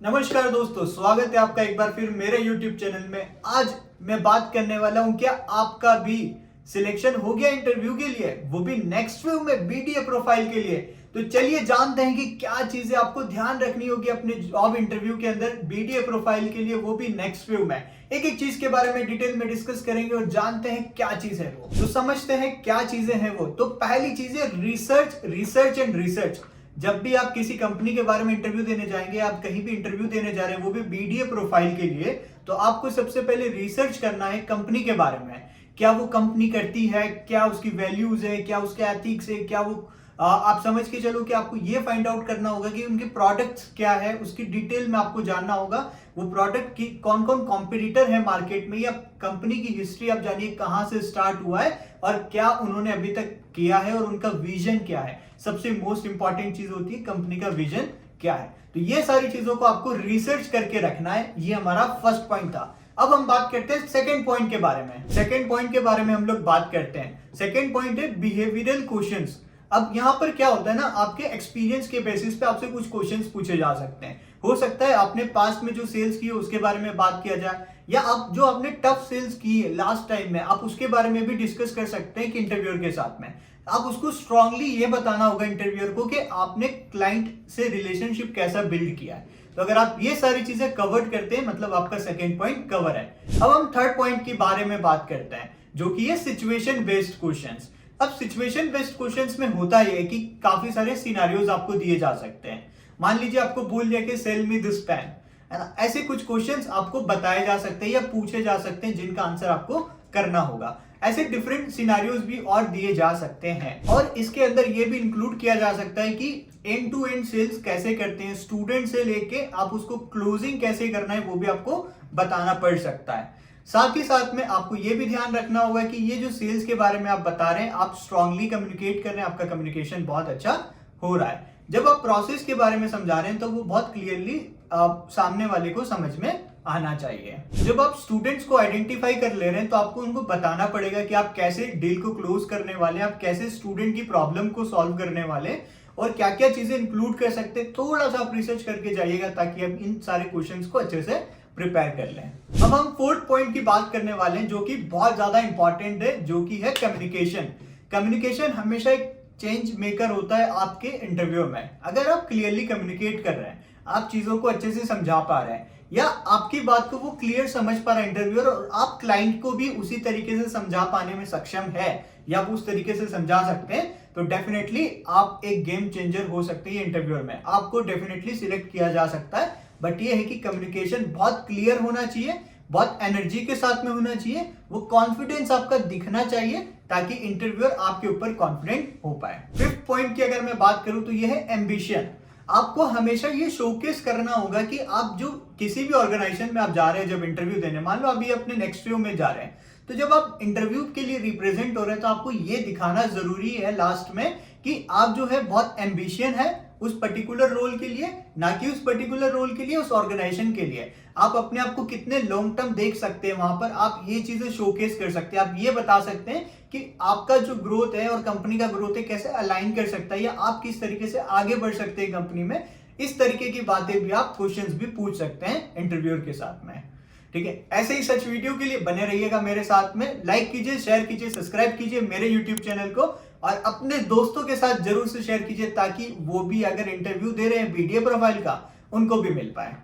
नमस्कार दोस्तों, स्वागत है आपका एक बार फिर मेरे YouTube चैनल में। आज मैं बात करने वाला हूं, क्या आपका भी सिलेक्शन हो गया इंटरव्यू के लिए, वो भी नेक्स्ट वेव में BDA प्रोफाइल के लिए। तो चलिए जानते हैं कि क्या चीजें आपको ध्यान रखनी होगी अपने जॉब इंटरव्यू के अंदर BDA प्रोफाइल के लिए, वो भी नेक्स्ट वेव में। एक एक चीज के बारे में डिटेल में डिस्कस करेंगे और जानते हैं क्या चीज है वो। तो समझते हैं क्या चीजें हैं वो। तो पहली चीज है रिसर्च एंड रिसर्च। जब भी आप किसी कंपनी के बारे में इंटरव्यू देने जाएंगे, आप कहीं भी इंटरव्यू देने जा रहे हैं, वो भी BDA प्रोफाइल के लिए, तो आपको सबसे पहले रिसर्च करना है कंपनी के बारे में। क्या वो कंपनी करती है, क्या उसकी वैल्यूज है, क्या उसके एथिक्स है, क्या वो आप समझ के चलो कि आपको ये फाइंड आउट करना होगा कि उनके प्रोडक्ट्स क्या है, उसकी डिटेल में आपको जानना होगा। वो प्रोडक्ट की कौन कौन कॉम्पिटिटर है मार्केट में, या कंपनी की हिस्ट्री आप जानिए कहां से स्टार्ट हुआ है और क्या उन्होंने अभी तक किया है और उनका विजन क्या है। सबसे मोस्ट इंपॉर्टेंट चीज होती है कंपनी का विजन क्या है। तो ये सारी चीजों को आपको रिसर्च करके रखना है। ये हमारा फर्स्ट पॉइंट था। अब हम बात करते हैं सेकंड पॉइंट के बारे में। सेकंड पॉइंट के बारे में हम लोग बात करते हैं। सेकंड पॉइंट है बिहेवियरल क्वेश्चंस। अब यहाँ पर क्या होता है ना, आपके एक्सपीरियंस के बेसिस पे आपसे कुछ क्वेश्चंस पूछे जा सकते हैं। हो सकता है आपने पास्ट में जो सेल्स की है उसके बारे में बात किया जाए, या आप जो आपने टफ सेल्स की है लास्ट टाइम में, आप उसके बारे में भी डिस्कस कर सकते हैं कि इंटरव्यूअर के साथ में। आप उसको स्ट्रांगली ये बताना होगा इंटरव्यूअर को कि आपने क्लाइंट से रिलेशनशिप कैसा बिल्ड किया है। तो अगर आप ये सारी चीजें कवर करते हैं, मतलब आपका सेकेंड पॉइंट कवर है। अब हम थर्ड पॉइंट के बारे में बात करते हैं, जो कि है सिचुएशन बेस्ड क्वेश्चंस। अब सिचुएशन बेस्ड क्वेश्चंस में होता यह है कि काफी सारे सिनेरियोज आपको दिए जा सकते हैं। मान लीजिए आपको बोल दिया कि सेल मी दिस पेन, है ना। ऐसे कुछ क्वेश्चंस आपको बताए जा सकते हैं या पूछे जा सकते हैं जिनका आंसर आपको करना होगा। ऐसे डिफरेंट सिनेरियोज भी और दिए जा सकते हैं, और इसके अंदर यह भी इंक्लूड किया जा सकता है कि एंड टू एंड सेल्स कैसे करते हैं, स्टूडेंट से लेके आप उसको क्लोजिंग कैसे करना है, वो भी आपको बताना पड़ सकता है। साथ ही साथ में आपको यह भी ध्यान रखना होगा कि ये जो सेल्स के बारे में आप बता रहे हैं, आप स्ट्रांगली कम्युनिकेट कर रहे हैं, आपका कम्युनिकेशन बहुत अच्छा हो रहा है। जब आप प्रोसेस के बारे में समझा रहे हैं तो वो बहुत क्लियरली सामने वाले को समझ में आना चाहिए। जब आप स्टूडेंट्स को आइडेंटिफाई कर ले रहे हैं तो आपको उनको बताना पड़ेगा कि आप कैसे डील को क्लोज करने वाले, आप कैसे स्टूडेंट की प्रॉब्लम को सॉल्व करने वाले, और क्या क्या चीजें इंक्लूड कर सकते हैं। थोड़ा सा आप रिसर्च करके जाइएगा ताकि आप इन सारे क्वेश्चंस को अच्छे से प्रिपेयर कर लें। अब हम फोर्थ पॉइंट की बात करने वाले हैं, जो कि बहुत ज्यादा इंपॉर्टेंट है, जो कि है कम्युनिकेशन। कम्युनिकेशन हमेशा एक चेंज मेकर होता है आपके इंटरव्यू में। अगर आप क्लियरली कम्युनिकेट कर रहे हैं, आप चीजों को अच्छे से समझा पा रहे हैं, या आपकी बात को वो क्लियर समझ पा रहा है इंटरव्यूअर, और आप क्लाइंट को भी उसी तरीके से समझा पाने में सक्षम है, या आप उस तरीके से समझा सकते हैं, तो डेफिनेटली आप एक गेम चेंजर हो सकते हैं इंटरव्यूअर में। आपको डेफिनेटली सिलेक्ट किया जा सकता है। बट ये है कि कम्युनिकेशन बहुत क्लियर होना चाहिए, बहुत एनर्जी के साथ में होना चाहिए, वो कॉन्फिडेंस आपका दिखना चाहिए, ताकि इंटरव्यूअर आपके ऊपर कॉन्फिडेंट हो पाए। फिफ्थ पॉइंट की अगर मैं बात करूं तो ये है एम्बिशन। आपको हमेशा ये शोकेस करना होगा कि आप जो किसी भी ऑर्गेनाइजेशन में आप जा रहे हैं, जब इंटरव्यू देने, मान लो अभी अपने नेक्स्ट वेव में जा रहे हैं, तो जब आप इंटरव्यू के लिए रिप्रेजेंट हो रहे हैं तो आपको ये दिखाना जरूरी है लास्ट में कि आप जो है बहुत एम्बिशियन है उस पर्टिकुलर रोल के लिए, ना कि उस पर्टिकुलर रोल के लिए, उस ऑर्गेनाइजेशन के लिए। आप अपने आप को कितने लॉन्ग टर्म देख सकते हैं वहां पर, आप ये चीजें शोकेस कर सकते हैं। आप ये बता सकते हैं कि आपका जो ग्रोथ है और कंपनी का ग्रोथ है कैसे अलाइन कर सकता है, या आप किस तरीके से आगे बढ़ सकते हैं कंपनी में। इस तरीके की बातें भी आप क्वेश्चंस भी पूछ सकते हैं इंटरव्यूअर के साथ में। ठीक है, ऐसे ही सच वीडियो के लिए बने रहिएगा मेरे साथ में। लाइक कीजिए, शेयर कीजिए, सब्सक्राइब कीजिए मेरे यूट्यूब चैनल को, और अपने दोस्तों के साथ जरूर से शेयर कीजिए, ताकि वो भी अगर इंटरव्यू दे रहे हैं BDA प्रोफाइल का, उनको भी मिल पाए।